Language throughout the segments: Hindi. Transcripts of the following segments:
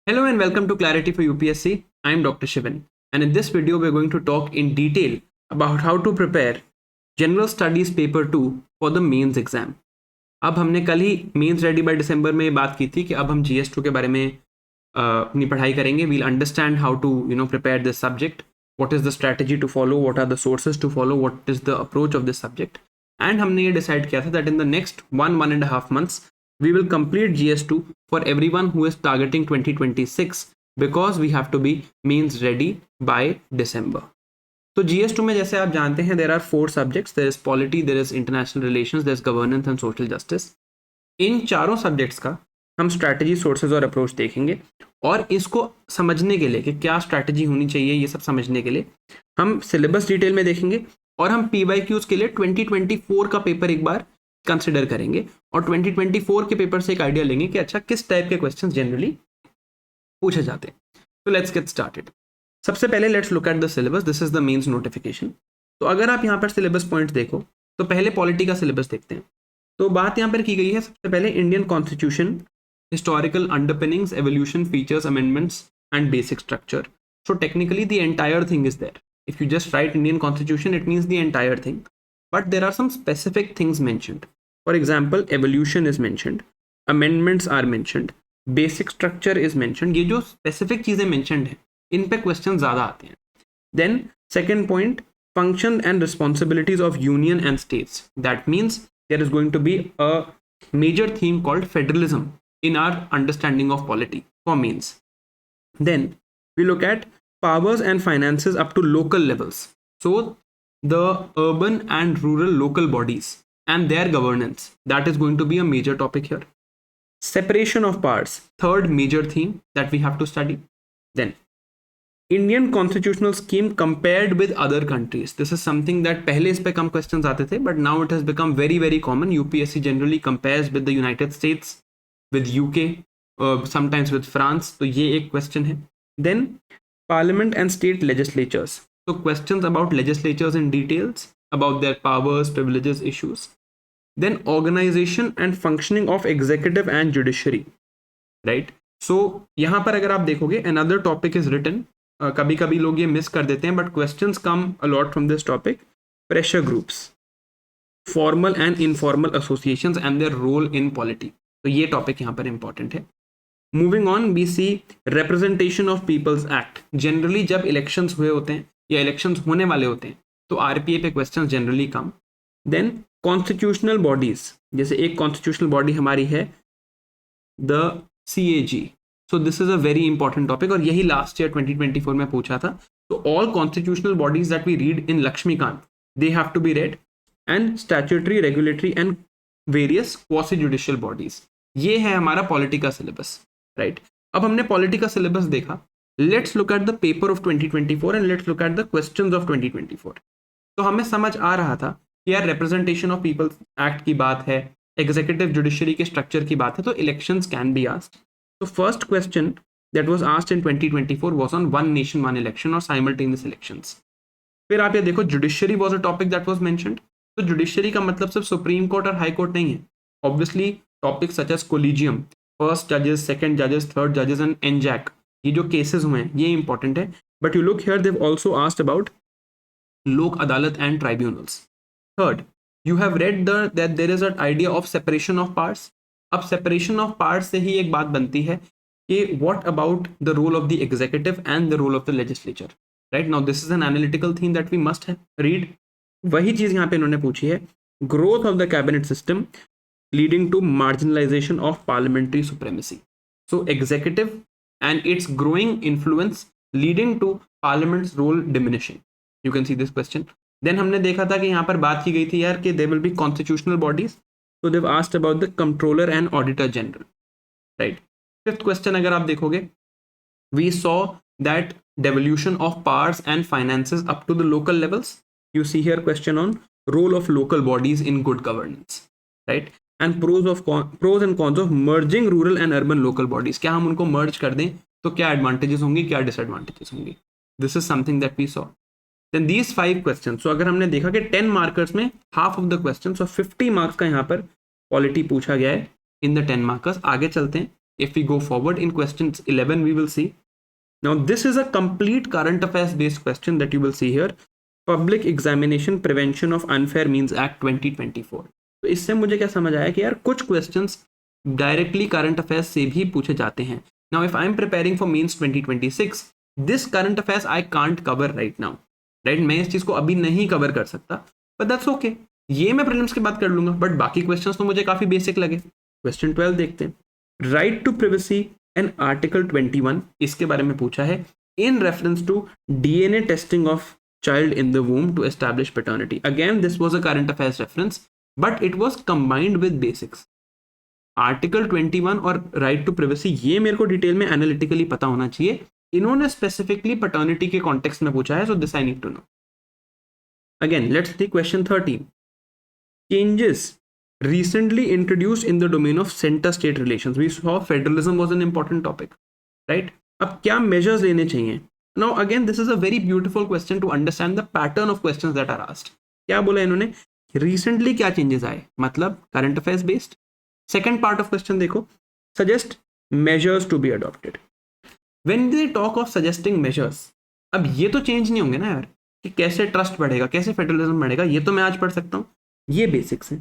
Hello and welcome to Clarity for UPSC. I am Dr. Shivan, and in this video we're going to talk in detail about how to prepare General Studies Paper 2 for the mains exam. अब हमने कल ही मेंस रेडी बाय दिसंबर में बात की थी कि अब हम GS2 के बारे में अपनी पढ़ाई करेंगे. We'll understand how to prepare this subject, what is the strategy to follow, what are the sources to follow, what is the approach of this subject. And हमने ये डिसाइड किया था that in the next 1.5 months we will complete GS2 for everyone who is targeting 2026 because we have to be means ready by December. तो GS2 में जैसे आप जानते हैं there are 4 subjects. there is polity, there is international relations, there is governance and social justice. इन चारों सब्जेक्ट्स का हम स्ट्रैटेजी, सोर्सेज और अप्रोच देखेंगे और इसको समझने के लिए कि क्या स्ट्रैटेजी होनी चाहिए, ये सब समझने के लिए हम सिलेबस डिटेल में देखेंगे और हम PYQs के लिए 2024 का पेपर एक बार कंसिडर करेंगे और 2024 के पेपर से एक आइडिया लेंगे कि अच्छा किस टाइप के क्वेश्चंस जनरली पूछे जाते हैं. तो लेट्स गेट स्टार्टेड. सबसे पहले let's look at the syllabus. This is the mains notification. तो अगर आप यहाँ पर सिलेबस पॉइंट्स देखो तो पहले पॉलिटी का सिलेबस देखते हैं. तो बात यहाँ पर की गई है सबसे पहले Indian constitution, historical underpinnings, evolution, features, amendments and basic structure. So technically the entire thing is there. If you just write Indian Constitution, it means the entire thing. But there are some specific things mentioned. For example, evolution is mentioned, amendments are mentioned, basic structure is mentioned. ये जो specific चीज़ें mentioned हैं, इन पे questions ज़्यादा आते हैं. Then second point, function and responsibilities of union and states. That means there is going to be a major theme called federalism in our understanding of polity for means. Then we look at powers and finances up to local levels. So the urban and rural local bodies and their governance, that is going to be a major topic here. Separation of powers, third major theme that we have to study. Then Indian constitutional scheme compared with other countries. This is something that पहले इस पे कम questions आते थे, but now it has become very very common. UPSC generally compares with the United States, with UK, sometimes with France. तो ये एक question है. Then Parliament and state legislatures. So questions about legislatures in details, about their powers, privileges, issues. Then organization and functioning of executive and judiciary. Right? So यहाँ पर अगर आप देखोगे another topic is written. कभी कभी लोग ये मिस कर देते हैं, but questions come a lot from this topic. Pressure groups, formal and informal associations and their role in polity. तो ये topic यहाँ पर important है. Moving on, we see representation of people's act. Generally जब elections हुए होते हैं या elections होने वाले होते हैं तो RPA पे questions generally come. Then constitutional bodies, जैसे एक constitutional body हमारी है the CAG. So this is a very important topic और यही last year 2024 में पूछा था. So all constitutional bodies that we read in Lakshmikant, they have to be read, and statutory, regulatory and various quasi judicial bodies. ये है हमारा पॉलिटी का सिलेबस. राइट, अब हमने पॉलिटी का सिलेबस देखा. Let's look at the paper of 2024 and let's look at the questions of 2024. तो हमें समझ आ रहा था कि यार रिप्रेजेंटेशन ऑफ पीपल्स एक्ट की बात है, एग्जीक्यूटिव जुडिशरी के स्ट्रक्चर की बात है, तो इलेक्शंस कैन बी आस्क्ड. तो first question that was asked in 2024 was on one nation one election और साइमल्टेनियस इलेक्शंस. फिर आप ये देखो judiciary was a topic that was mentioned. तो जुडिशरी का मतलब सिर्फ सुप्रीम कोर्ट और हाई कोर्ट नहीं है. Obviously topic such as collegium, first जजेस, सेकंड जजेस, थर्ड जजेस एंड एनजैक, ये जो केसेस हुए हैं ये इंपॉर्टेंट है. But you look here they also asked about Lok Adalat and tribunals. Third, you have read that there is a idea of separation of parts. अब सेपरेशन ऑफ पार्ट्स से ही एक बात बनती है कि what about the role of the executive and the role of the legislature. Right now this is an analytical theme that we must read. वही चीज यहाँ पे इन्होंने पूछी है, growth of the cabinet system leading to marginalization of parliamentary supremacy. So executive and its growing influence leading to parliament's role diminishing. You can see this question. Then हमने देखा था कि यहाँ पर बात की गई थी यार कि there will be constitutional bodies. So they've asked about the comptroller and auditor general. Right. Fifth question अगर आप देखोगे, we saw that devolution of powers and finances up to the local levels. You see here question on role of local bodies in good governance. Right. And pros and cons of merging rural and urban local bodies. क्या हम उनको merge कर दें तो क्या advantages होंगी, क्या disadvantages होंगी. This is something that we saw. Then these 5 questions. So अगर हमने देखा कि 10 markers में half of the questions, so 50 marks का यहाँ पर पॉलिटी पूछा गया है in the 10 markers. आगे चलते हैं. If we go forward in questions 11, we will see. Now, this is a complete current affairs based question that you will see here. Public Examination Prevention of Unfair Means Act 2024. तो इससे मुझे क्या समझ आया कि यार कुछ क्वेश्चंस डायरेक्टली करंट अफेयर्स से भी पूछे जाते हैं. Now if I am preparing for mains 2026, this current affairs I can't cover right now. Right, मैं इस चीज को अभी नहीं कवर कर सकता, बट दैट्स ओके. ये मैं प्रीलिम्स के बाद कर लूंगा, बट बाकी क्वेश्चंस तो मुझे काफी बेसिक लगे. क्वेश्चन 12 देखते हैं. Right to privacy and article 21, इसके बारे में पूछा है in reference to DNA testing of child in the womb to establish paternity. Again, this was a current affairs reference, but it was combined with basics. Article 21 और right to privacy, ये मेरे को डिटेल में एनालिटिकली पता होना चाहिए. इन्होंने स्पेसिफिकली paternity के कॉन्टेक्स्ट में पूछा है, so this I need to know. Again, let's see question 13. Changes recently introduced in the domain of center-state relations. We saw federalism was an important topic, right? अब क्या measures लेने चाहिए? Now again, this is a very beautiful question to understand the pattern of questions that are asked. क्या बोला इन्होंने? Recently क्या changes आए? मतलब current affairs based. Second part of question देखो, suggest measures to be adopted. When they talk of suggesting measures, अब ये तो change नहीं होंगे ना यार, कि कैसे trust बढ़ेगा, कैसे federalism बढ़ेगा, ये तो मैं आज पढ़ सकता हूँ. ये basics हैं.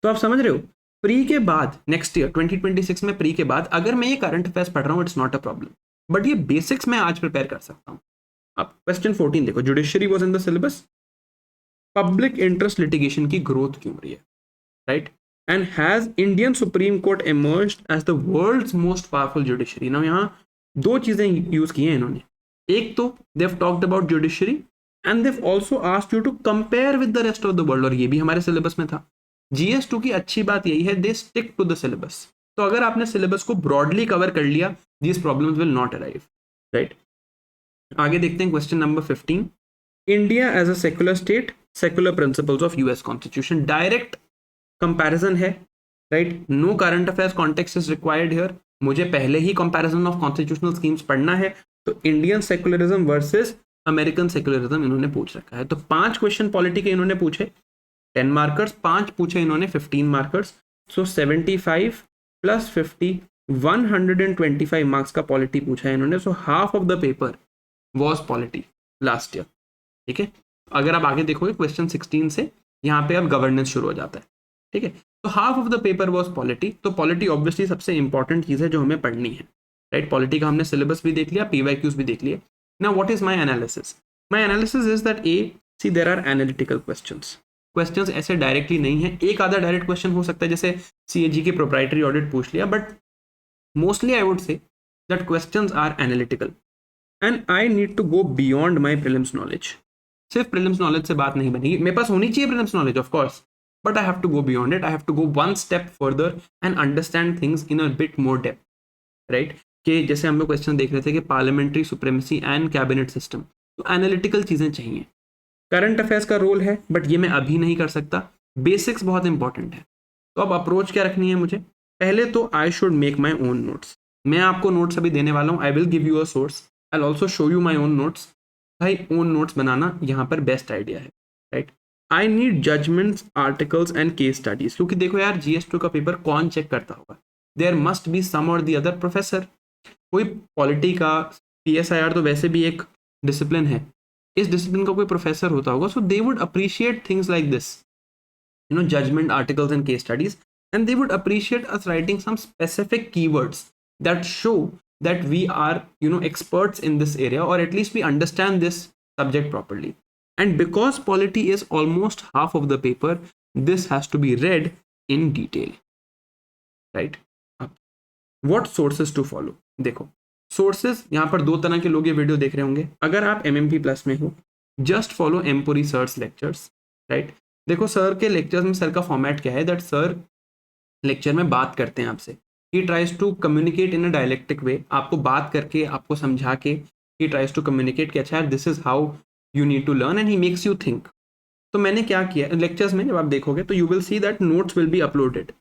तो आप समझ रहे हो, प्री के बाद नेक्स्ट ईयर 2026 में प्री के बाद अगर मैं ये करंट अफेयर्स पढ़ रहा हूँ, it's not a problem, but ये बेसिक्स मैं आज प्रिपेयर कर सकता हूँ. अब क्वेश्चन 14 देखो, judiciary was in the syllabus. Public interest litigation की ग्रोथ क्यों हो रही है, right? And has Indian Supreme Court emerged as the world's most powerful judiciary. ना यहाँ दो चीजें यूज की हैं इन्होंने. एक तो they have talked about judiciary and they have also asked you to compare with the rest of the world, और ये भी हमारे सिलेबस में था. GS2 की अच्छी बात यही है, they stick to the syllabus. तो अगर आपने सिलेबस को ब्रॉडली कवर कर लिया, these problems will not arrive, right? आगे देखते हैं question number 15. India as a secular state, secular principles of US constitution. Direct comparison है, right? No current affairs context is required here. मुझे पहले ही कंपैरिजन ऑफ कॉन्स्टिट्यूशनल स्कीम्स पढ़ना है, तो Indian secularism versus American secularism इन्होंने पूछ रखा है. तो 5 क्वेश्चन पॉलिटी के इन्होंने पूछे, 10 मार्कर्स, 5 पूछे इन्होंने 15 मार्कर्स. सो 75 + 50 125 मार्क्स का पॉलिटी पूछा है इन्होंने. So half of the paper was polity last year. ठीक है, अगर आप आगे देखोगे क्वेश्चन 16 से यहाँ पे अब गवर्नेंस शुरू हो जाता है. ठीक है, तो half of the paper was polity. तो पॉलिटी ऑब्वियसली सबसे इंपॉर्टेंट चीज है जो हमें पढ़नी है, राइट? पॉलिटी का हमने सिलेबस भी देख लिया, PYQs भी देख लिए. Now what is my analysis? My analysis is that see there are analytical questions ऐसे डायरेक्टली नहीं है. एक आधा डायरेक्ट क्वेश्चन हो सकता है, जैसे CAG के प्रोप्राइटरी ऑडिट पूछ लिया, but mostly I would say that questions are analytical and I need to go beyond my prelims knowledge. सिर्फ प्रीलिम्स नॉलेज से बात नहीं बनेगी. मेरे पास होनी चाहिए prelims knowledge of course, but I have to go beyond it. I have to go one step further and understand things in a bit more depth, right? कि जैसे हम लोग क्वेश्चन देख रहे थे कि parliamentary supremacy and cabinet system, तो एनालिटिकल चीज़ें चाहिए. करंट अफेयर्स का रोल है, बट ये मैं अभी नहीं कर सकता. बेसिक्स बहुत इंपॉर्टेंट है. तो अब अप्रोच क्या रखनी है मुझे? पहले तो I should make my own notes. मैं आपको नोट्स अभी देने वाला हूँ. I will give you a source, I also show you my own notes. भाई ओन नोट्स बनाना यहाँ पर बेस्ट आइडिया है, right? I need judgments, articles and case studies. क्योंकि देखो यार, GS2 का पेपर कौन चेक करता होगा? देयर मस्ट बी सम और दी अदर प्रोफेसर. कोई पॉलिटी का, PSIR तो वैसे भी एक डिसिप्लिन है, इस डिसिप्लिन का कोई प्रोफेसर होता होगा. So they would appreciate things like this, you know, judgment, articles and case studies, and they would appreciate us writing some specific keywords that show that we are, you know, experts in this area, or at least we understand this subject properly. And because polity is almost half of the paper, this has to be read in detail, right? What sources to follow? देखो, sources यहाँ पर 2 तरह के लोग ये वीडियो देख रहे होंगे. अगर आप MMP प्लस में हो, just follow Empuri sir's lectures, right? देखो सर के लेक्चर्स में सर का फॉर्मेट क्या है, दैट सर लेक्चर में बात करते हैं आपसे. He tries to communicate in a dialectic way. आपको बात करके, आपको समझा के ही ट्राइज टू कम्युनिकेट कि अच्छा यार, this is how you need to learn, and he makes you think. तो मैंने क्या किया लेक्चर्स में, जब आप देखोगे तो you will see that notes will be uploaded,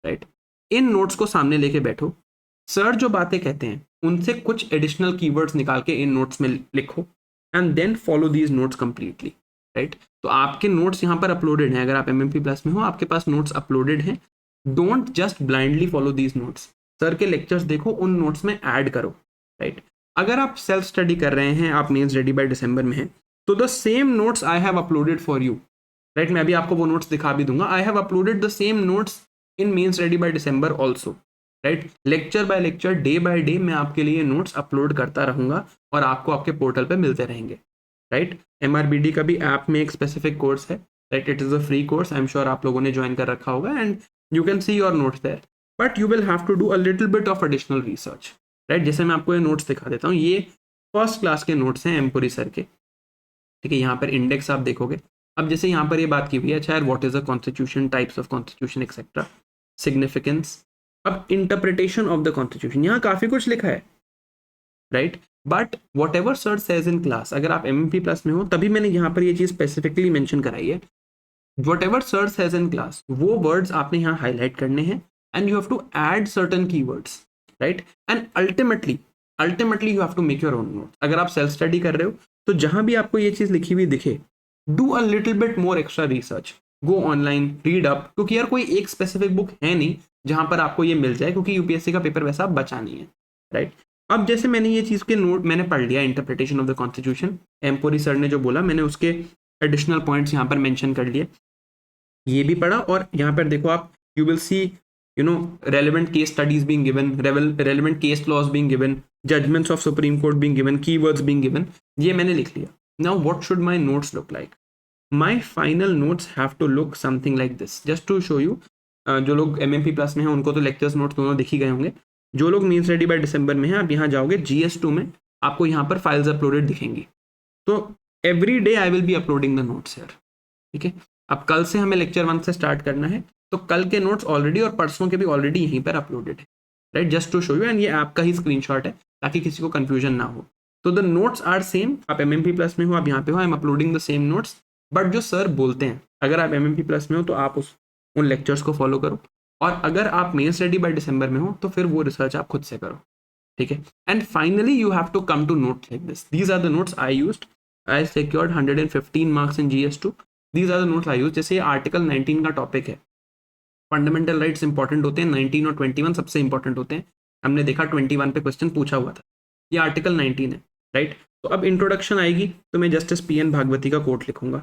right? In notes को सामने लेके बैठो. सर जो बातें कहते हैं उनसे कुछ एडिशनल कीवर्ड्स निकाल के इन नोट्स में लिखो, and then follow these notes completely, right? तो आपके नोट्स यहाँ पर अपलोडेड हैं. अगर आप MMP प्लस में हो, आपके पास नोट्स अपलोडेड हैं. Don't just blindly follow these notes, sir के लेक्चर्स देखो, उन नोट्स में ऐड करो, राइट। अगर आप सेल्फ स्टडी कर रहे हैं, आप मेंस रेडी बाय दिसंबर में हैं, तो the same notes I have uploaded for you, right. मैं अभी आपको वो नोट्स दिखा भी दूंगा, I have uploaded the same notes in mains ready by December also, right. Lecture by lecture, day by day मैं आपके लिए नोट्स अपलोड करता रहूंगा और आपको आपके पोर्टल पे मिलते रहेंगे, राइट। MRBD का भी ऐप में एक स्पेसिफिक कोर्स है, right, it is a free course, I am sure आप लोगों ने ज्वाइन कर रखा होगा, and you can see your notes there, but you will have to do a little bit of additional research, right. जैसे मैं आपको ये नोट्स दिखा देता हूँ, ये फर्स्ट क्लास के नोट्स हैं एम्पुरी सर के, ठीक है। यहाँ पर इंडेक्स आप देखोगे, अब जैसे यहाँ पर ये बात की हुई है, अच्छा, what is a constitution, types of constitution etcetera, significance, अब इंटरप्रिटेशन ऑफ द कॉन्स्टिट्यूशन, यहाँ काफी कुछ लिखा है, right. But what ever sir says in class, अगर आप MMP प्लस में हो तभी मैंने यहाँ पर ये चीज स्पेसिफिकली मेंशन कराई है, whatever sir says in class, वो वर्ड्स आपने यहाँ हाईलाइट करने हैं, and you have to add certain keywords, right, and ultimately you have to make your own note. अगर आप सेल्फ स्टडी कर रहे हो तो जहां भी आपको ये चीज लिखी हुई दिखे, do a little bit more extra research, go online, read up, क्योंकि यार कोई एक स्पेसिफिक बुक है नहीं जहां पर आपको ये मिल जाए, क्योंकि UPSC का पेपर वैसा बचा नहीं है, राइट। अब जैसे मैंने ये चीज के नोट मैंने पढ़ लिया, इंटरप्रिटेशन ऑफ द कॉन्स्टिट्यूशन, एम्पोरी सर ने जो बोला मैंने उसके एडिशनल पॉइंट्स यहाँ पर मेंशन कर लिए, ये भी पढ़ा, और यहाँ पर देखो आप, you will C relevant case studies being given, relevant case laws being given, judgments of Supreme Court being given, keywords being given, ये मैंने लिख लिया। Now what should my notes look like? My final notes have to look something like this, just to show you। जो लोग MMP प्लस में हैं उनको तो लेक्चर्स नोट्स दोनों दिख ही गए होंगे, जो लोग मीन्स रेडी बाय दिसंबर में हैं, आप यहाँ जाओगे GS2 में, आपको यहाँ पर फाइल्स अपलोडेड दिखेंगी, तो every day I will be uploading the notes यार, ठीक है। अब कल से हमें लेक्चर 1 से स्टार्ट करना है, तो कल के नोट्स ऑलरेडी और परसों के भी ऑलरेडी यहीं पर अपलोडेड है, right, just to show you, and ये ऐप का ही स्क्रीनशॉट है ताकि किसी को कंफ्यूजन ना हो। तो द नोट्स आर सेम, आप MMP प्लस में हो, आप यहाँ पे हो, I am uploading the same notes, but जो सर बोलते हैं, अगर आप MMP प्लस में हो तो आप उन लेक्चर्स को फॉलो करो, और अगर आप मेंस रेडी बाय दिसंबर में हो तो फिर वो रिसर्च आप खुद से करो, ठीक है। And finally you have to come to notes like this, these are the notes I used, I secured 115 marks in GS2, these are the notes I use. जैसे आर्टिकल 19 का टॉपिक है, फंडामेंटल राइट्स इंपॉर्टेंट होते हैं, 19 और 21 सबसे इंपॉर्टेंट होते हैं, हमने देखा 21 पे क्वेश्चन पूछा हुआ था, ये आर्टिकल 19 है, राइट। तो अब इंट्रोडक्शन आएगी तो मैं जस्टिस PN भागवती का कोट लिखूंगा,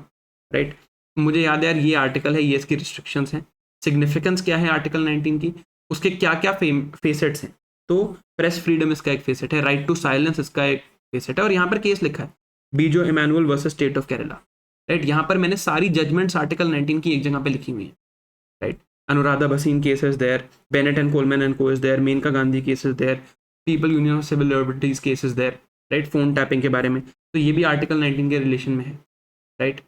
राइट। मुझे याद है यार ये आर्टिकल है, ये इसकी रिस्ट्रिक्शंस हैं, सिग्निफिकेंस क्या है आर्टिकल 19 की, उसके क्या क्या फेसेट्स हैं, तो प्रेस फ्रीडम इसका एक फेसेट है, राइट टू साइलेंस इसका एक फेसेट है, और यहाँ पर केस लिखा है Bijoe Emmanuel versus state of Kerala, right. यहाँ पर मैंने सारी जजमेंट्स आर्टिकल 19 की एक जगह पे लिखी हुई है, right. Anuradha Bhasin case is there, Bennett and Coleman and co is there, Maneka Gandhi case is there, people union of civil liberties case is there, right, phone tapping के बारे में, तो ये भी आर्टिकल 19 के रिलेशन में है, राइट।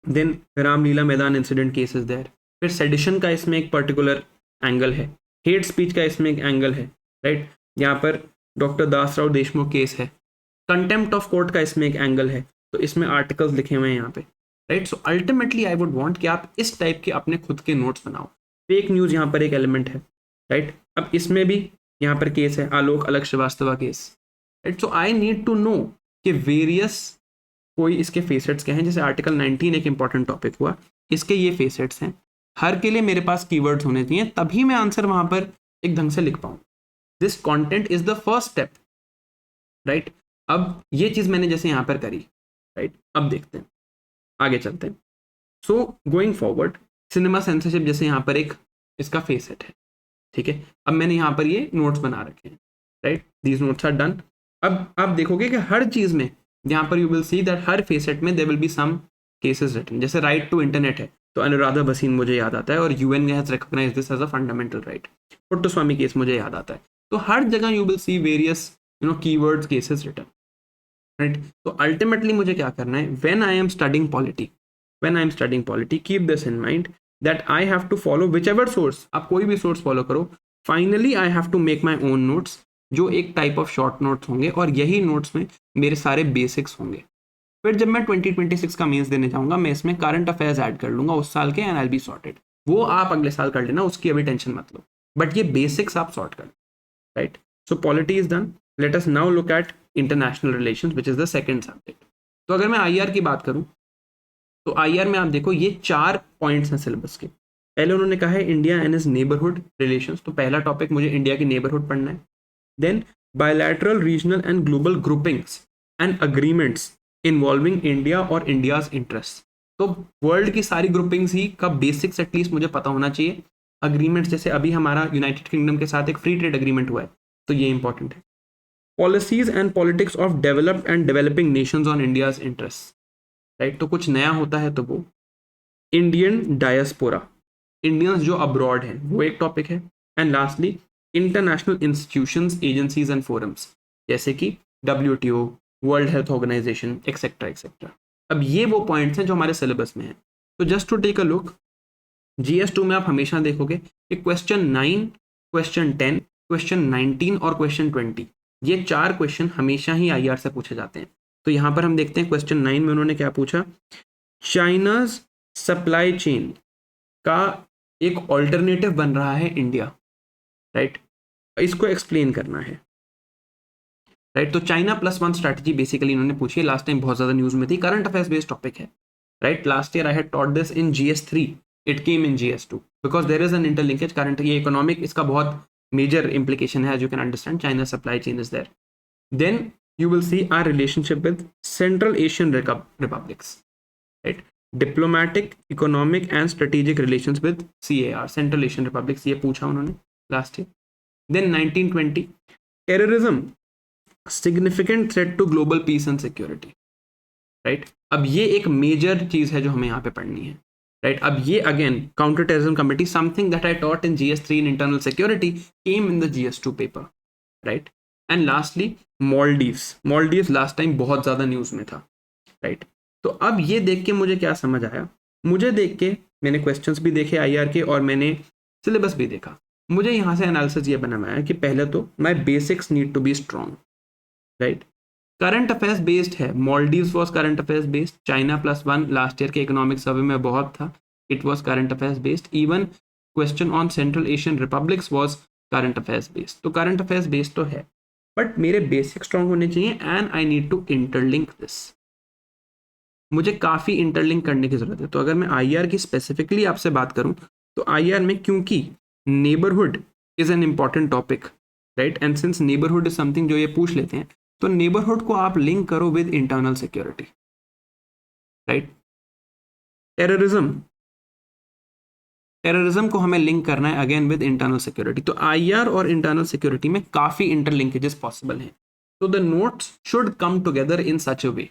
देन रामलीला मैदान इंसिडेंट केस इज देयर, फिर सेडिशन का इसमें एक पर्टिकुलर एंगल है, हेट स्पीच का इसमें एक एंगल है, राइट। यहाँ पर डॉक्टर दासराव देशमुख केस है, कंटेम्प्ट ऑफ कोर्ट का इसमें एक एंगल है, तो इसमें आर्टिकल्स लिखे हुए हैं यहाँ पे, right. So ultimately I would want कि आप इस टाइप के अपने खुद के नोट्स बनाओ। फेक न्यूज़ यहाँ पर एक एलिमेंट है, राइट। अब इसमें भी यहाँ पर केस है आलोक अलग Srivastava case, right. So I need to know कि वेरियस कोई इसके फेसेट्स क्या हैं, जैसे आर्टिकल 19 एक इंपॉर्टेंट टॉपिक हुआ, इसके ये फेसेट्स हैं, हर के लिए मेरे पास कीवर्ड्स होने चाहिए, तभी मैं आंसर वहां पर एक ढंग से लिख पाऊँ। This content is the first step, right. अब ये चीज़ मैंने जैसे यहाँ पर करी, राइट। अब देखते हैं, आगे चलते हैं। So going forward, cinema censorship जैसे यहाँ पर एक इसका फेसेट है, ठीक है। अब मैंने यहाँ पर ये नोट्स बना रखे हैं, right, these notes are done. अब आप देखोगे कि हर चीज़ में यहाँ पर यू विल सी दैट हर फेसेट में there will be some cases written, जैसे राइट टू इंटरनेट है तो अनुराधा भसीन मुझे याद आता है, और UN has recognised this as a fundamental right, Puttaswamy case मुझे याद आता है, तो हर जगह you will see various keywords cases written, right. तो अल्टीमेटली मुझे क्या करना है, when I am studying polity keep this in mind that I have to follow whichever source, आप कोई भी सोर्स फॉलो करो, finally I have to make my own notes, जो एक टाइप ऑफ शॉर्ट नोट्स होंगे, और यही नोट्स में मेरे सारे बेसिक्स होंगे। फिर जब मैं 2026 का मेंस देने जाऊंगा, मैं इसमें करंट अफेयर्स ऐड कर लूंगा उस साल के, एंड आई बी सॉर्टेड। वो आप अगले साल कर लेना, उसकी अभी टेंशन मत लो, बट ये बेसिक्स आप सॉर्ट कर, right. So polity is done, let us now look at international relations which is the second subject. तो अगर मैं IR की बात करूं, तो IR में आप देखो ये 4 पॉइंट्स हैं सिलेबस के, पहले उन्होंने कहा है India and is neighbourhood relations, तो पहला टॉपिक मुझे इंडिया की नेबरहुड पढ़ना है। Then bilateral regional and global groupings and agreements involving India और इंडियाज इंटरेस्ट, तो वर्ल्ड की सारी ग्रुपिंग्स ही का बेसिक्स एटलीस्ट मुझे पता होना चाहिए। अग्रीमेंट्स जैसे अभी हमारा यूनाइटेड किंगडम के साथ एक फ्री ट्रेड अग्रीमेंट हुआ है, तो ये इंपॉर्टेंट है। Policies and politics of developed and developing nations on India's interest, right, तो कुछ नया होता है तो वो इंडियन डायस्पोरा, इंडियंस जो अब्रॉड हैं, वो एक टॉपिक है। And lastly international institutions, agencies and forums, जैसे कि WTO, world health organisation, etcetera etcetera. अब ये वो पॉइंट्स हैं जो हमारे सिलेबस में हैं। तो just to take a look, GS2 में आप हमेशा देखोगे कि क्वेश्चन 9, क्वेश्चन 10, क्वेश्चन 19 और क्वेश्चन 20, ये 4 क्वेश्चन हमेशा ही IR से पूछे जाते हैं। तो यहाँ पर हम देखते हैं क्वेश्चन 9 में उन्होंने क्या पूछा, चाइनाज सप्लाई चेन का एक ऑल्टरनेटिव बन रहा है इंडिया, राइट, इसको एक्सप्लेन करना है, राइट। तो चाइना +1 स्ट्रैटेजी बेसिकली इन्होंने पूछी है, लास्ट टाइम बहुत ज्यादा न्यूज में थी, करंट अफेयर्स बेस्ड टॉपिक है, right. Last year I had taught this in GS3, it came in GS2 because there is an interlinkage, current ये इकोनॉमिक इसका बहुत मेजर इंप्लीकेशन है, as you can understand, China supply chain is there. Then you will see our relationship with Central Asian republics, right? Diplomatic, economic and strategic relations with CAR, Central Asian Republics, ये पूछा उन्होंने last year. Then 1920, terrorism, significant threat to global peace and security, right? अब ये एक मेजर चीज है जो हमें यहाँ पे पढ़नी है, right? अब ये again counter terrorism committee, something that I taught in GS3 in internal security came in the GS2 paper, right? And lastly Maldives last time बहुत ज्यादा न्यूज में था, राइट। तो अब ये देख के मुझे क्या समझ आया, मुझे देख के मैंने क्वेश्चंस भी देखे IR के और मैंने सिलेबस भी देखा, मुझे यहाँ से एनालिसिस ये बना है कि पहले तो my basics need to be strong, right. Current affairs based है, Maldives was current affairs based, China +1 last year के इकोनॉमिक सर्वे में बहुत था, it was current affairs based, even question on central Asian republics was current affairs based, तो करंट अफेयर्स बेस्ड तो है, बट मेरे बेसिक स्ट्रॉन्ग होने चाहिए and I need to interlink this, मुझे काफ़ी इंटरलिंक करने की जरूरत है। तो अगर मैं IR की स्पेसिफिकली आपसे बात करूं तो IR में क्योंकि neighbourhood is an important topic, right, and since neighbourhood is something जो ये पूछ लेते हैं, तो नेबरहुड को आप लिंक करो with internal security, right. Terrorism को हमें लिंक करना है अगेन विद इंटरनल सिक्योरिटी, तो IR और इंटरनल सिक्योरिटी में काफ़ी इंटरलिंकेजेस पॉसिबल हैं, तो the notes should come together in such a way,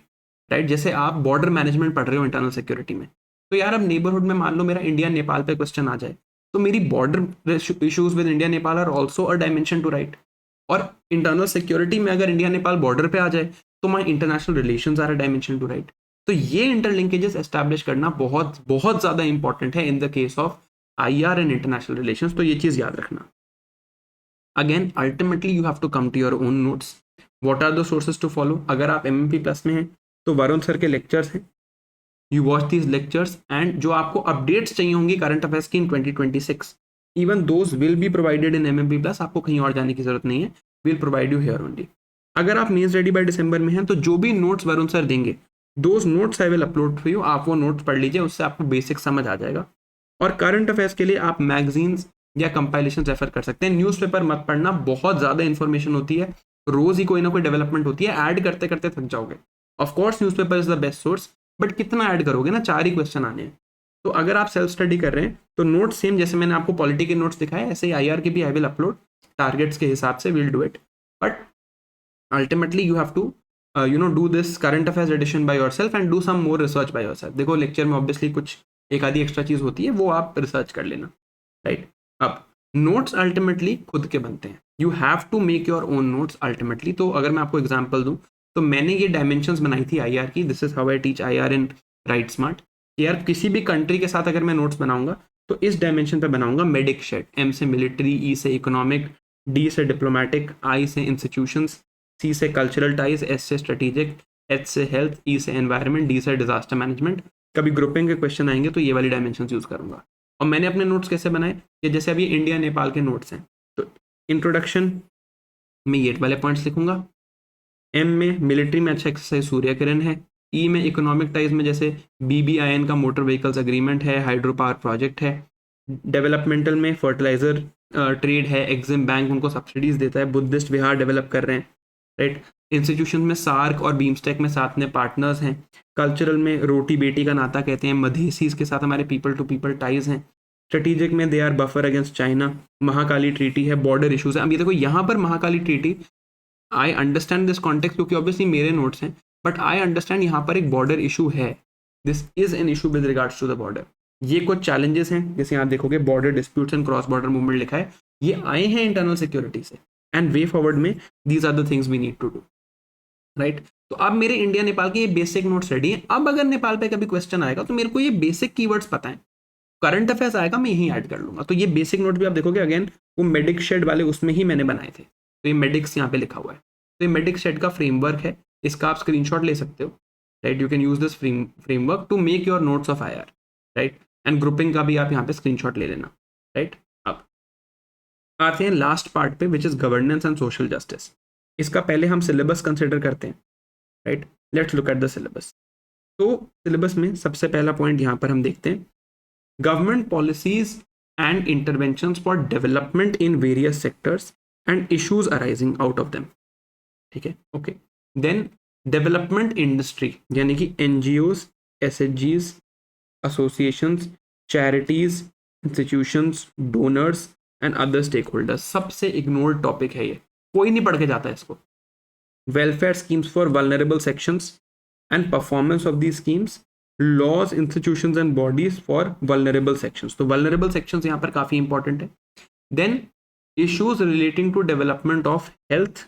right. जैसे आप बॉर्डर मैनेजमेंट पढ़ रहे हो इंटरनल सिक्योरिटी में, तो यार अब नेबरहुड में मान लो मेरा इंडिया नेपाल पे क्वेश्चन आ जाए, तो मेरी border issues with India Nepal are also a dimension too right, और इंटरनल सिक्योरिटी में अगर इंडिया नेपाल बॉर्डर पे आ जाए तो my international relations are a dimension too right. तो ये इंटरलिंकेजेस एस्टैब्लिश करना बहुत बहुत ज़्यादा इंपॉर्टेंट है in the case of IR and international relations, तो ये चीज़ याद रखना। Again ultimately you have to come to your own notes, what are the sources to follow. अगर आप MMP+ में हैं तो वरुण सर के लेक्चर्स हैं, you watch these lectures, and जो आपको अपडेट्स चाहिए होंगी करंट अफेयर्स की in 2026, even those will be provided in MMP+, आपको कहीं और जाने की जरूरत नहीं है, will provide you here only. अगर आप मेंस रेडी बाय दिसंबर में हैं तो जो भी नोट्स वरुण सर देंगे, those notes I will upload for you, आप वो नोट्स पढ़ लीजिए, उससे आपको बेसिक समझ आ जाएगा। और करंट अफेयर्स के लिए आप मैगजीन्स या कंपाइलेशन रेफर कर सकते हैं, न्यूज़पेपर मत पढ़ना, बहुत ज़्यादा इन्फॉर्मेशन होती है, रोज ही कोई ना कोई डेवलपमेंट होती है, ऐड करते करते थक जाओगे। Of course newspaper is the best source, but कितना ऐड करोगे ना, 4 ही क्वेश्चन आने हैं। तो अगर आप सेल्फ स्टडी कर रहे हैं तो नोट्स सेम जैसे मैंने आपको पॉलिटी के नोट्स दिखाए, ऐसे ही IR के भी आई विल अपलोड टारगेट्स के हिसाब से, will do it, but ultimately you have to do this current affairs edition by yourself and do some more research by yourself. देखो लेक्चर में ऑब्वियसली कुछ एक आधी एक्स्ट्रा चीज होती है, वो आप रिसर्च कर लेना, राइट। अब नोट्स अल्टीमेटली खुद के बनते हैं, you have to make your own notes ultimately. तो अगर मैं आपको एग्जांपल दूं तो मैंने ये डायमेंशंस बनाई थी IR की, this is how I teach IR in right smart. यार किसी भी कंट्री के साथ अगर मैं नोट्स बनाऊंगा तो इस डायमेंशन पे बनाऊंगा, मेडिक शेड, M से मिलिट्री, E से इकोनॉमिक, D से डिप्लोमेटिक, I से इंस्टीट्यूशंस, C से कल्चरल टाइज, S से स्ट्रेटेजिक, H से हेल्थ, E से एनवायरनमेंट, D से डिजास्टर मैनेजमेंट। कभी ग्रुपिंग के क्वेश्चन आएंगे तो ये वाली डायमेंशन यूज करूंगा। और मैंने अपने नोट्स कैसे बनाए, ये जैसे अभी इंडिया नेपाल के नोट्स हैं, तो इंट्रोडक्शन में ये वाले पॉइंट्स लिखूंगा, M में मिलिट्री में अच्छा एक्सरसाइज सूर्य किरण है, E में इकोनॉमिक टाइज में जैसे BBIN का मोटर व्हीकल्स अग्रीमेंट है, हाइड्रो पावर प्रोजेक्ट है, डेवलपमेंटल में फर्टिलाइजर ट्रेड है, एग्जिम बैंक उनको सब्सिडीज देता है, बुद्धिस्ट विहार डेवलप कर रहे हैं, राइट। इंस्टीट्यूशन में सार्क और बीमस्टेक में साथ में पार्टनर्स हैं। कल्चरल में रोटी बेटी का नाता कहते हैं, मधेसीज के साथ हमारे पीपल टू पीपल टाइज हैं। स्ट्रेटेजिक में they are buffer against China, Mahakali treaty है, बॉर्डर इशूज है। अब ये देखो यहाँ पर Mahakali treaty, I understand this context क्योंकि ऑब्वियसली मेरे नोट्स हैं, बट आई अंडरस्टैंड यहाँ पर एक बॉर्डर इशू है, this is an issue with regards to the border. ये कुछ चैलेंजेस हैं, जैसे आप देखोगे border disputes and cross border movement लिखा है, ये आए हैं इंटरनल सिक्योरिटी से, एंड वे फॉरवर्ड में these are the things we need to do, right. तो अब मेरे इंडिया नेपाल के ये बेसिक नोट्स रेडी हैं। अब अगर नेपाल पे कभी क्वेश्चन आएगा तो मेरे को ये बेसिक कीवर्ड्स पता है, करंट अफेयर्स आएगा मैं यही ऐड कर लूंगा। तो ये बेसिक नोट भी आप देखोगे अगेन वो मेडिक शेड वाले उसमें ही मैंने बनाए थे, तो ये मेडिक्स यहाँ पे लिखा हुआ है। तो ये मेडिक शेड का फ्रेमवर्क है, इसका आप स्क्रीनशॉट ले सकते हो, right. You can use this framework to make your notes of IR, right. And grouping का भी आप यहाँ पे स्क्रीनशॉट ले लेना, राइट। अब आते हैं लास्ट पार्ट पे, which is governance and social justice. इसका पहले हम सिलेबस कंसिडर करते हैं, right. Let's look at the syllabus. तो सिलेबस में सबसे पहला पॉइंट यहाँ पर हम देखते हैं, government policies and interventions for development in various sectors and issues arising out of them, ठीक है, ओके। देन डेवलपमेंट इंडस्ट्री, यानी कि NGOs, SHGs, associations, charities, institutions, donors and other stake holders. सबसे इग्नोर्ड टॉपिक है ये, कोई नहीं पढ़ के जाता है इसको। Welfare schemes for vulnerable sections and performance of the schemes, laws, institutions and bodies for vulnerable sections. तो वल्नरेबल सेक्शंस यहाँ पर काफी इंपॉर्टेंट है। Then issues relating to development of health,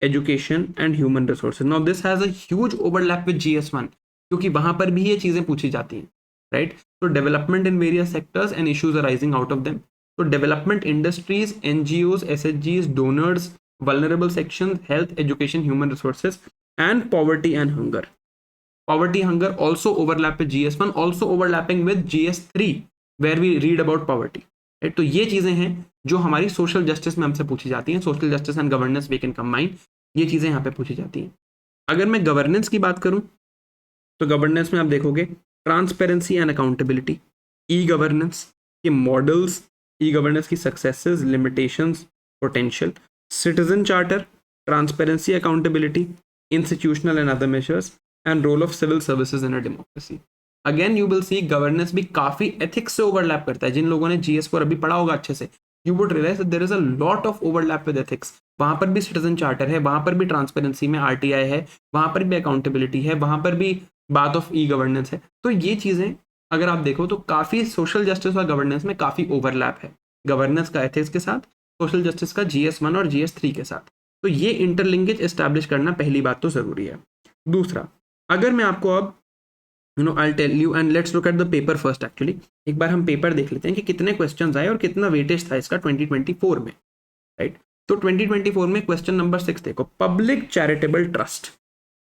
education and human resources. Now this has a huge overlap with GS1 क्योंकि वहां पर भी ये चीजें पूछी जाती हैं, राइट। तो development in various sectors and issues arising out of them. तो development industries, NGOs, SHGs, donors, vulnerable sections, health, education, human resources and poverty and hunger. Poverty, hunger also overlap with GS1, also overlapping with GS3 where we read about poverty, right? तो ये चीजें हैं जो हमारी सोशल जस्टिस में हमसे पूछी जाती हैं। Social justice and governance we can combine, ये चीजें यहाँ पे पूछी जाती हैं। अगर मैं गवर्नेंस की बात करूं तो गवर्नेंस में आप देखोगे transparency and accountability, e governance के मॉडल्स, ई गवर्नेंस की successes, limitations, potential, citizen charter, transparency, accountability, institutional and other measures and role of civil services in a democracy. Again you will see governance भी काफी ethics से overlap करता है। जिन लोगों ने GS4 अभी पढ़ा होगा अच्छे से, you would realize that there is a lot of overlap with ethics. वहां पर भी citizen charter है, वहां पर भी transparency में RTI है, वहां पर भी accountability है, वहां पर भी बात ऑफ ई गवर्नेंस है। तो ये चीजें अगर आप देखो तो काफी सोशल जस्टिस और गवर्नेंस में काफी ओवरलैप है, गवर्नेंस का एथिक्स के साथ, सोशल जस्टिस का GS1 और GS3 के साथ। तो ये इंटरलिंकेज एस्टैब्लिश करना पहली बात तो जरूरी है। दूसरा, अगर मैं आपको अब I tell you and let's look at the paper first. Actually एक बार हम पेपर देख लेते हैं कि कितने क्वेश्चंस आए और कितना वेटेज था इसका 2024 में, राइट। तो 2024 में क्वेश्चन नंबर 6 देखो, पब्लिक चैरिटेबल ट्रस्ट।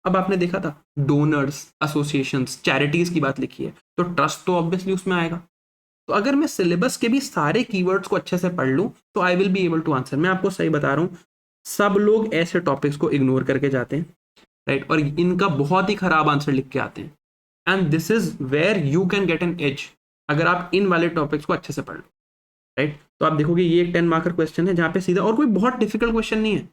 अब आपने देखा था डोनर्स, एसोसिएशंस, चैरिटीज की बात लिखी है, तो ट्रस्ट तो ऑब्वियसली उसमें आएगा। तो अगर मैं सिलेबस के भी सारे कीवर्ड्स को अच्छे से पढ़ लूं तो I will be able to answer. मैं आपको सही बता रहा हूं, सब लोग ऐसे टॉपिक्स को इग्नोर करके जाते हैं, राइट, और इनका बहुत ही खराब आंसर लिख के आते हैं। And this is where you can get an edge, अगर आप इन वाले टॉपिक्स को अच्छे से पढ़ लो, राइट। तो आप देखोगे ये एक 10 मार्कर क्वेश्चन है जहां पे सीधा, और कोई बहुत डिफिकल्ट क्वेश्चन नहीं है।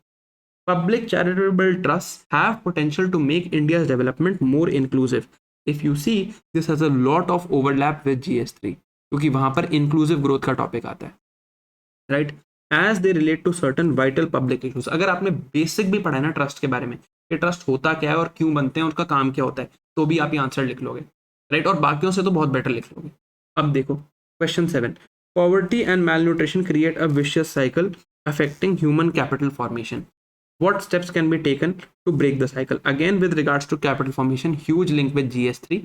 Public charitable trust have potential to make India's development more inclusive. If you see this has a lot of overlap with GS3 क्योंकि वहां पर इंक्लूसिव ग्रोथ का टॉपिक आता है, right, as they relate to certain vital public issues. अगर आपने बेसिक भी पढ़ा है ना ट्रस्ट के बारे में, कि ट्रस्ट होता क्या है और क्यों बनते हैं, उसका काम क्या होता है, तो भी आप ये आंसर लिख लोगे, राइट, और बाकियों से तो बहुत बेटर लिख लोगे। अब देखो question 7, poverty and malnutrition create a vicious cycle affecting human capital formation. What steps can be taken to break the cycle. Again with regards to capital formation, huge link with GS3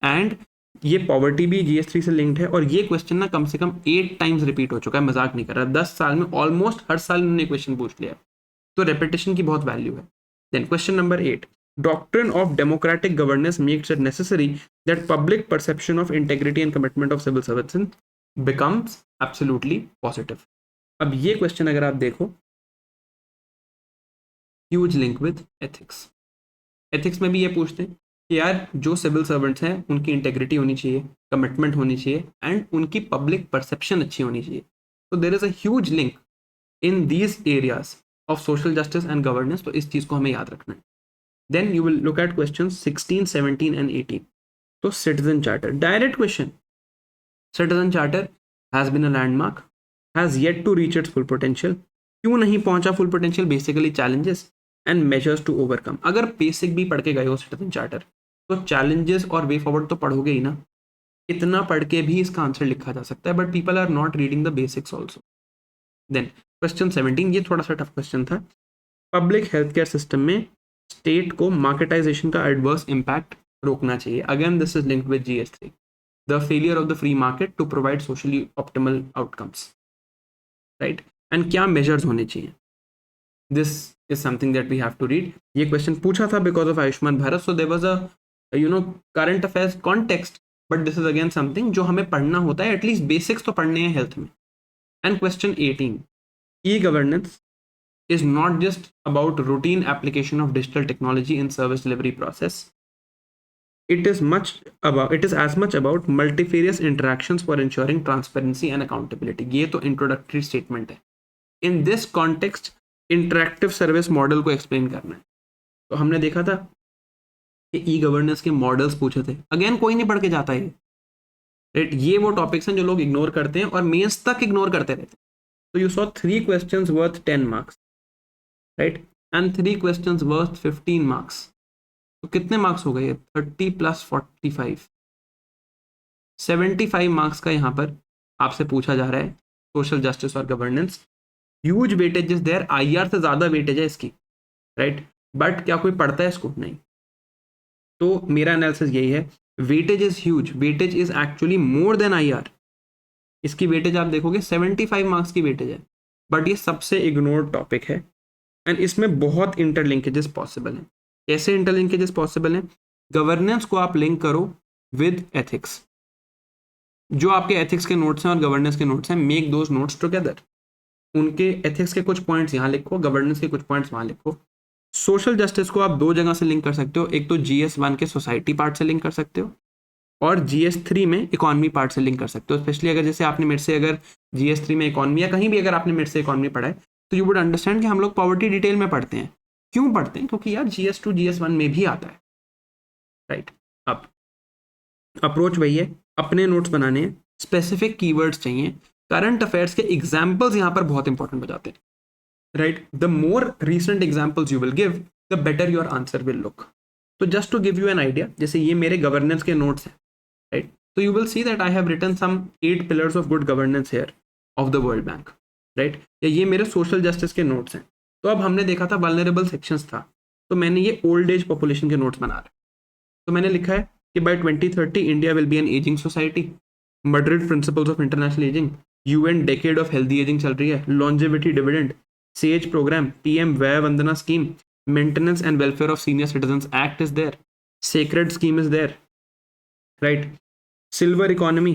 and ये पॉवर्टी भी GS3 से लिंक्ड है। और ये क्वेश्चन ना कम से कम 8 टाइम्स रिपीट हो चुका है, मजाक नहीं कर रहा। 10 साल में ऑलमोस्ट हर साल इन्होंने क्वेश्चन पूछ लिया, तो रेपिटेशन की बहुत वैल्यू है। Then question number 8, doctrine of democratic governance makes it necessary that public perception of integrity and commitment of civil servants becomes absolutely positive. अब ये क्वेश्चन अगर आप देखो, huge link with ethics. Ethics में भी ये पूछते हैं कि यार जो सिविल सर्वेंट्स हैं उनकी इंटेग्रिटी होनी चाहिए, कमिटमेंट होनी चाहिए एंड उनकी पब्लिक परसेप्शन अच्छी होनी चाहिए. तो there is a huge link in these areas of social justice and governance. तो इस चीज़ को हमें याद रखना है. Then you will look at question 16, 17 and 18. तो citizen charter, direct question. Citizen charter has been a landmark, has yet to reach its full potential. क्यों नहीं पहुंचा full potential? Basically challenges and measures to overcome. अगर बेसिक भी पढ़ के गए हो सिटीजन चार्टर तो चैलेंजेस और वे फॉरवर्ड तो पढ़ोगे ही ना. इतना पढ़ के भी इसका आंसर लिखा जा सकता है, but people are not reading the basics also. Then question 17, ये थोड़ा सा टफ क्वेश्चन था. पब्लिक हेल्थ केयर सिस्टम में स्टेट को मार्केटाइजेशन का एडवर्स इम्पैक्ट रोकना चाहिए. Again this is linked with GS3, the failure of the free market to provide socially optimal outcomes, right. And क्या मेजर्स होने चाहिए? This is something that we have to read. ये क्वेश्चन पूछा था because of Ayushman Bharat, so there was a current affairs context, but this is again something जो हमें पढ़ना होता है. एटलीस्ट बेसिक्स तो पढ़ने हैं हेल्थ में. And question 18, e governance is not just about routine application of digital technology in service delivery process. It is as much about multifarious interactions for ensuring transparency and accountability. ये तो introductory statement है. In this context, interactive service model को explain करना है. तो हमने देखा था कि ई गवर्नेंस के मॉडल्स पूछे थे. अगेन कोई नहीं पढ़ के जाता है, राइट. ये वो टॉपिक्स हैं जो लोग इग्नोर करते हैं और मेंस तक इग्नोर करते रहते हैं. तो you saw 3 questions worth 10 marks, right, and 3 questions worth 15 marks. तो कितने मार्क्स हो गए? 30 + 45, 75 मार्क्स का यहाँ पर आपसे पूछा जा रहा है सोशल जस्टिस और governance. Huge weightage is there, IR से ज़्यादा वेटेज है इसकी, राइट. बट क्या कोई पढ़ता है इसको? नहीं. तो मेरा एनालिसिस यही है, weightage is huge, weightage is actually more than IR. इसकी वेटेज आप देखोगे 75 मार्क्स की वेटेज है, बट ये सबसे इग्नोर्ड टॉपिक है. एंड इसमें बहुत इंटरलिंकेजेस पॉसिबल हैं. कैसे इंटरलिंकेजेस पॉसिबल हैं? गवर्नेंस को आप लिंक करो विद एथिक्स. जो आपके एथिक्स के नोट्स हैं और गवर्नेंस के नोट्स हैं, मेक दोज नोट्स टुगेदर. उनके एथिक्स के कुछ पॉइंट्स यहाँ लिखो, गवर्नेंस के कुछ पॉइंट्स वहाँ लिखो. सोशल जस्टिस को आप 2 जगह से लिंक कर सकते हो. एक तो GS1 के सोसाइटी पार्ट से लिंक कर सकते हो और GS3 में इकोनॉमी पार्ट से लिंक कर सकते हो. स्पेशली अगर जैसे आपने मेरे से अगर GS3 में इकोनॉमी या कहीं भी अगर आपने मेरे से इकोनॉमी पढ़ा है तो यू वुड अंडरस्टैंड कि हम लोग पॉवर्टी डिटेल में पढ़ते हैं. क्यों पढ़ते हैं? क्योंकि यार GS2 GS1 में भी आता है, राइट. अब अप्रोच वही है, अपने नोट्स बनाने हैं, स्पेसिफिक कीवर्ड्स चाहिए. करंट अफेयर्स के एग्जाम्पल्स यहाँ पर बहुत इंपॉर्टेंट हो जाते हैं, right. The more recent examples you will give, the better your answer will look. तो just to give you an idea, जैसे ये मेरे गवर्नेंस के नोट्स हैं, राइट. तो you will see that I have written some 8 pillars of good governance here of the world bank, right. या ये मेरे सोशल जस्टिस के नोट्स हैं. तो अब हमने देखा था वल्नरेबल सेक्शंस था, तो मैंने ये ओल्ड एज पॉपुलेशन के नोट्स बना रहे. तो मैंने लिखा है कि by 2030 India will be an ageing society. Madrid principles of international ageing, UN decade of healthy ageing चल रही है, longevity dividend, SAGE programme, PM Vay Vandana scheme, maintenance and welfare of senior citizens act is there, sacred scheme is there, right. Silver economy,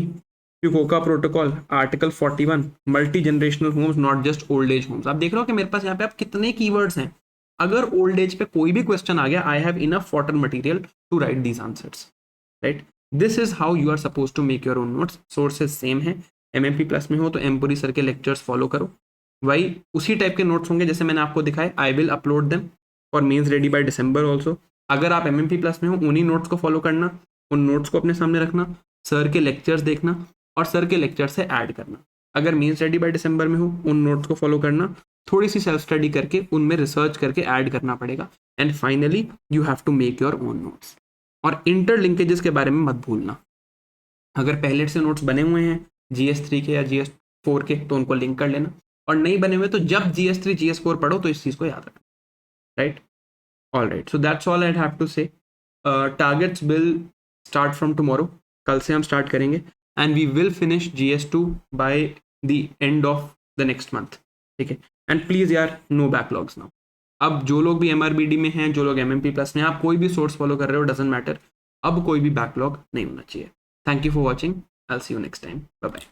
क्यूकोका protocol, article 41, multi generational homes not just old age homes. आप देख रहे हो कि मेरे पास यहाँ पे आप कितने कीवर्ड्स हैं. अगर ओल्ड एज पे कोई भी क्वेश्चन आ गया, I have enough fodder material to write these answers, right. This is how you are suppose to make your own notes. Sources same है. MMP+ में हो तो एम्पुरी सर के लेक्चर्स फॉलो करो. वही उसी टाइप के नोट्स होंगे जैसे मैंने आपको दिखाए. I will upload them for means ready bye December also. अगर आप MMP+ में हो, उन्हीं नोट्स को फॉलो करना, उन नोट्स को अपने सामने रखना, सर के लेक्चर्स देखना और सर के लेक्चर से ऐड करना. अगर मीन्स रेडी बाय December में हो, उन नोट्स को फॉलो करना, थोड़ी सी सेल्फ स्टडी करके उनमें रिसर्च करके ऐड करना पड़ेगा. And finally you have to make your own notes. और इंटरलिंकेजेस के बारे में मत भूलना. अगर पहले से नोट्स बने हुए हैं GS3 के या GS4 के तो उनको लिंक कर लेना, और नहीं बने हुए तो जब GS3 GS4 पढ़ो तो इस चीज़ को याद रखना, right. All right, so that's all I have to say. Targets will start from tomorrow. कल से हम स्टार्ट करेंगे and we will finish GS2 by the end of the next month, ठीक है. एंड प्लीज़ यार, नो बैकलॉग्स नाउ. अब जो लोग भी MRBD में हैं, जो लोग MMP+ में, आप कोई भी सोर्स फॉलो कर रहे हो, डजेंट मैटर. अब कोई भी बैकलॉग नहीं होना चाहिए. Thank you for watching. I'll see you next time. Bye bye.